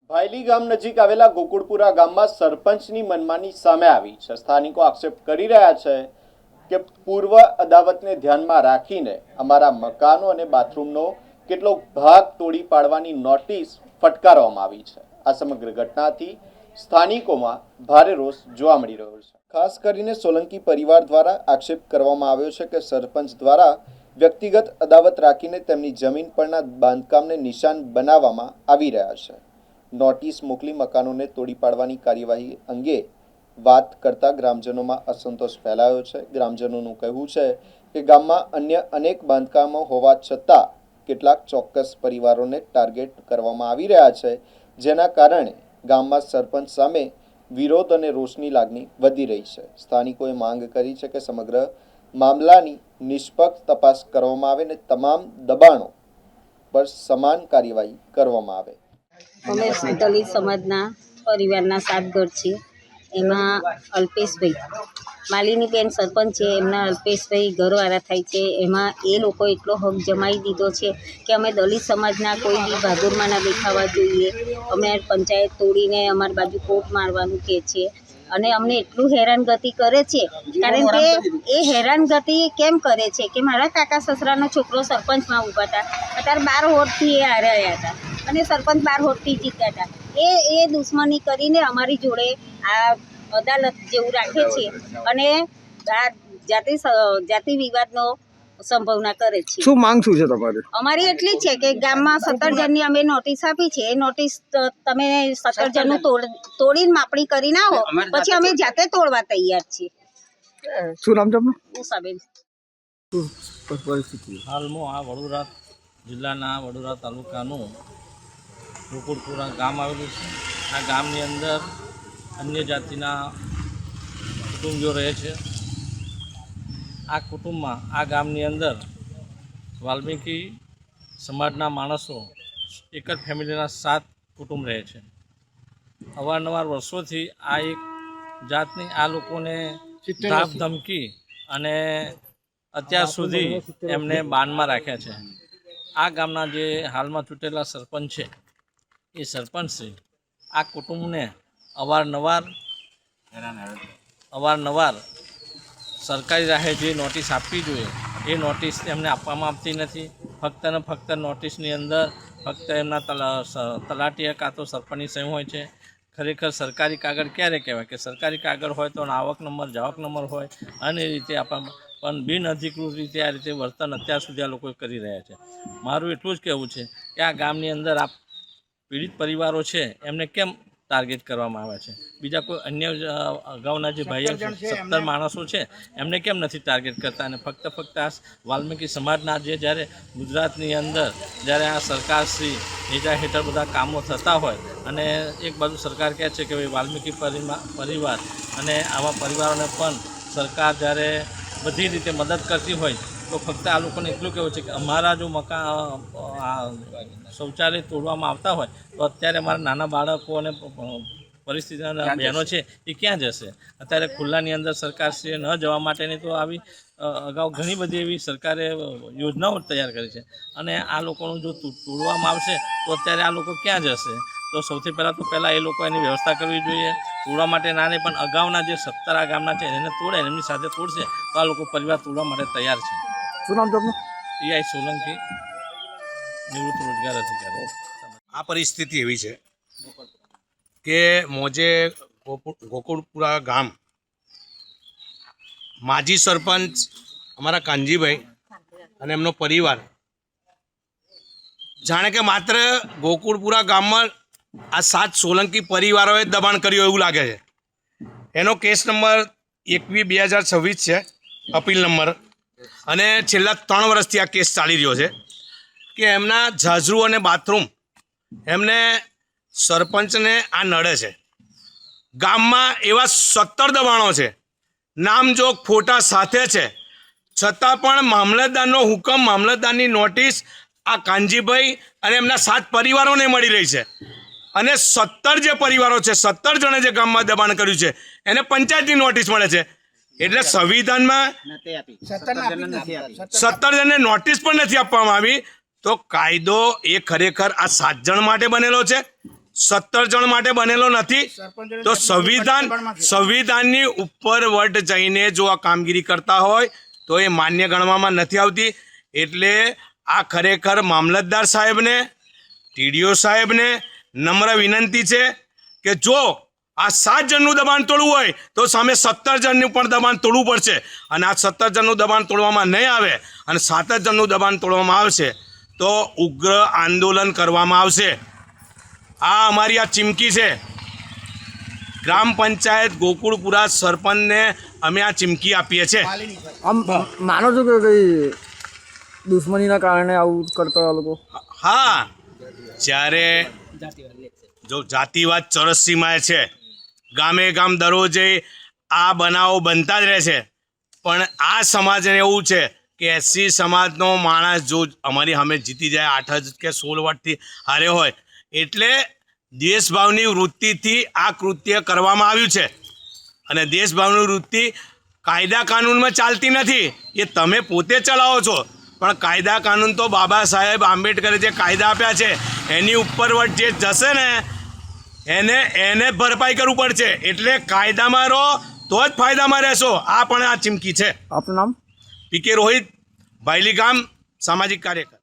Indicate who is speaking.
Speaker 1: ભાયલી ગામ નજીક આવેલા ગોકુળપુરા ગામમાં સરપંચની મનમાની સામે આવી છે। સ્થાનિકો આક્ષેપ કરી રહ્યા છે કે પૂર્વ અદાવતને ધ્યાનમાં રાખીને અમારા મકાનો અને બાથરૂમનો કેટલોક ભાગ તોડી પાડવાની નોટિસ ફટકારવામાં આવી છે। આ સમગ્ર ઘટનાથી સ્થાનિકોમાં ભારે રોષ જોવા મળી રહ્યો છે। ખાસ કરીને સોલંકી પરિવાર દ્વારા આક્ષેપ કરવામાં આવ્યો છે કે સરપંચ દ્વારા વ્યક્તિગત અદાવત રાખીને તેમની જમીન પરના બાંધકામને નિશાન બનાવવામાં આવી રહ્યા છે। નોટિસ મોકલી મકાનોને તોડી પાડવાની કાર્યવાહી અંગે વાત કરતા ગ્રામજનોમાં અસંતોષ ફેલાયો છે। ગ્રામજનોનું કહેવું છે કે ગામમાં અન્ય અનેક બાંધકામો હોવા છતાં કેટલાક ચોક્કસ પરિવારોને ટાર્ગેટ કરવામાં આવી રહ્યા છે, જેના કારણે ગામમાં સરપંચ સામે વિરોધ અને રોષની લાગણી વધી રહી છે। સ્થાનિકોએ માંગ કરી છે કે સમગ્ર મામલાની નિષ્પક્ષ તપાસ કરવામાં આવે અને તમામ દબાણો પર સમાન કાર્યવાહી કરવામાં આવે।
Speaker 2: અમે દલિત સમાજના પરિવારના 7 ઘર છે। એમાં અલ્પેશભાઈ માલિનીબેન સરપંચ છે, એમના અલ્પેશભાઈ ઘરવાળા થાય છે। એમાં એ લોકો એટલો હક જમાવી દીધો છે કે અમે દલિત સમાજના કોઈ બી બહાદુરમાં ના દેખાવા જોઈએ। અમે પંચાયત તોડીને અમારી બાજુ કોર્ટ મારવાનું કહે છે અને અમને એટલું હેરાનગતિ કરે છે, કારણ કે એ હેરાનગતિ કેમ કરે છે કે મારા કાકા સસરાનો છોકરો સરપંચમાં ઊભા હતા, અત્યારે 12 વોટથી એ હાર્યા હતા અને સરપંચ 12 વોટથી જીત્યા હતા। એ દુશ્મની કરીને અમારી જોડે આ અદાલત જેવું રાખે છે અને આ જાતિ વિવાદનો સંભાવના કરે છે।
Speaker 3: શું માંગ શું છે તમારી?
Speaker 2: અમારી એટલી જ છે કે ગામમાં 17 જણની અમે નોટિસ આપી છે। એ નોટિસ તમે 17 જણનું તોડીને માપણી કરીને આવો, પછી અમે જાતે તોડવા તૈયાર છીએ।
Speaker 3: શું નામ છે આપનું?
Speaker 2: ઉષાબેન।
Speaker 3: પરિસ્થિતિ
Speaker 4: હાલમાં આ વડોદરા જિલ્લાના વડોદરા તાલુકાનું ગોકુળપુરા ગામ આવેલું છે। આ ગામની અંદર અન્ય જાતિના કુટુંબીઓ રહે છે। આ કુટુંબમાં આ ગામની અંદર વાલ્મીકી સમાજના માણસો એક જ ફેમિલીના 7 કુટુંબ રહે છે। અવારનવાર વર્ષોથી આ એક જાતની આ લોકોને ધાક ધમકી અને અત્યાર સુધી એમને બાનમાં રાખ્યા છે। આ ગામના જે હાલમાં ચૂંટેલા સરપંચ છે, એ સરપંચશ્રી આ કુટુંબને અવારનવાર સરકારી રાહે જે નોટિસ આપવી જોઈએ એ નોટિસ એમને આપવામાં આવતી નથી। ફક્ત ને ફક્ત નોટિસની અંદર ફક્ત એમના તલાટી કાં તો સરપંચની સહી હોય છે। ખરેખર સરકારી કાગળ ક્યારે કહેવાય કે સરકારી કાગળ હોય તો આવક નંબર જાવક નંબર હોય અને એ રીતે આપણા પણ બિનઅધિકૃત રીતે આ રીતે વર્તન અત્યાર સુધી આ લોકો કરી રહ્યા છે। મારું એટલું જ કહેવું છે કે આ ગામની અંદર આ પીડિત પરિવારો છે એમને કેમ ટાર્ગેટ કરવામાં આવે છે? બીજા કોઈ અન્ય અગાઉના જે ભાઈઓ 17 માણસો છે એમને કેમ નથી ટાર્ગેટ કરતા? અને ફક્ત આ વાલ્મીકી સમાજના જે જ્યારે ગુજરાતની અંદર જ્યારે આ સરકારશ્રી નેજા હેઠળ બધા કામો થતા હોય અને એક બાજુ સરકાર કહે છે કે ભાઈ વાલ્મીકી પરિવાર અને આવા પરિવારોને પણ સરકાર જ્યારે બધી રીતે મદદ કરતી હોય તો ફક્ત આ લોકોને એટલું કહેવું છે કે અમારા જો શૌચાલય તોડવામાં આવતા હોય તો અત્યારે અમારા નાના બાળકો અને પરિસ્થિતિના બહેનો છે એ ક્યાં જશે? અત્યારે ખુલ્લાની અંદર સરકારશ્રીએ ન જવા માટેની તો આવી અગાઉ ઘણી બધી એવી સરકારે યોજનાઓ તૈયાર કરી છે અને આ લોકોનું જો તોડવામાં આવશે તો અત્યારે આ લોકો ક્યાં જશે? તો સૌથી પહેલાં એ લોકો એની વ્યવસ્થા કરવી જોઈએ। તોડવા માટે ના નહીં પણ અગાઉના જે 17 આ ગામના છે એને તોડે, એમની સાથે તોડશે તો આ લોકો પરિવાર તોડવા માટે તૈયાર છે।
Speaker 3: શું નામ છે આપનું?
Speaker 4: EI સોલંકી, નિવૃત્ત રોજગાર અધિકારી।
Speaker 5: આ પરિસ્થિતિ એવી છે કે મોજે ગોકુળપુરા ગામ માજી સરપંચ અમારા કાનજીભાઈ અને એમનો પરિવાર જાણે કે માત્ર ગોકુળપુરા ગામમાં આ 7 સોલંકી પરિવારોએ દબાણ કર્યું એવું લાગે છે। એનો કેસ નંબર 21/2026 છે, અપીલ નંબર, અને છેલ્લા 3 વર્ષથી આ કેસ ચાલી રહ્યો છે કે એમના જાજરૂ અને બાથરૂમ એમને સરપંચને આ નડે છે। ગામમાં એવા 17 દબાણો છે, નામજોગ ફોટા સાથે છે, છતાં પણ મામલતદારનો હુકમ, મામલતદારની નોટિસ આ કાનજીભાઈ અને એમના 7 પરિવારોને મળી રહી છે અને 17 જે પરિવારો છે, 17 જણે જે ગામમાં દબાણ કર્યું છે એને પંચાયતની નોટિસ મળે છે। એટલે સંવિધાનમાં 17 જણને નોટિસ પણ નથી આપવામાં આવી, તો કાયદો એ ખરેખર આ 7 જણ માટે બનેલો છે 17 જણ માટે બનેલો નથી. તો સંવિધાનની ઉપર વટ જઈને જો આ કામગીરી કરતા હોય તો એ માન્ય ગણવામાં નથી આવતી. એટલે આ ખરેખર મામલતદાર સાહેબને, ટીડીઓ સાહેબને નમ્ર વિનંતી છે કે જો આ 7 જણનું દબાણ તોડવું હોય તો સામે 17 જણનું પણ દબાણ તોડવું પડશે. અને આ 17 જણનું દબાણ તોડવામાં નહીં આવે અને 7 જણનું દબાણ તોડવામાં આવશે તો ઉગ્ર આંદોલન કરવામાં આવશે. આ અમારી આ ચીમકી છે. ગ્રામ પંચાયત ગોકુળપુરા સરપંચને અમે આ ચીમકી આપીએ છીએ.
Speaker 3: આમ માનો છો કે કઈ દુશ્મનીના કારણે આવું કરતા આ લોકો?
Speaker 5: હા, જ્યારે જો જાતિવાદ ચરસસીમાએ છે, ગામે ગામ દરરોજે આ બનાવો બનતા જ રહે છે. પણ આ સમાજને એવું છે કે એસસી સમાજનો માણસ જો અમારી સામે જીતી જાય 8 કે 16 વોટથી હારે હોય એટલે દેશભાવની વૃત્તિથી આ કૃત્ય કરવામાં આવ્યું છે. અને દેશભાવની વૃત્તિ કાયદા કાનૂનમાં ચાલતી નથી, એ તમે પોતે ચલાવો છો. પણ કાયદા કાનૂન તો બાબા સાહેબ આંબેડકરે જે કાયદા આપ્યા છે એની ઉપર વટ જે જશે ને એને ભરપાઈ કરવું પડશે. એટલે કાયદામાં રહો તો જ ફાયદામાં રહેશો. આ પણ આ ચીમકી છે.
Speaker 3: આપનું નામ?
Speaker 5: પીકે રોહિત, ભાયલી ગામ, સામાજિક કાર્યકર.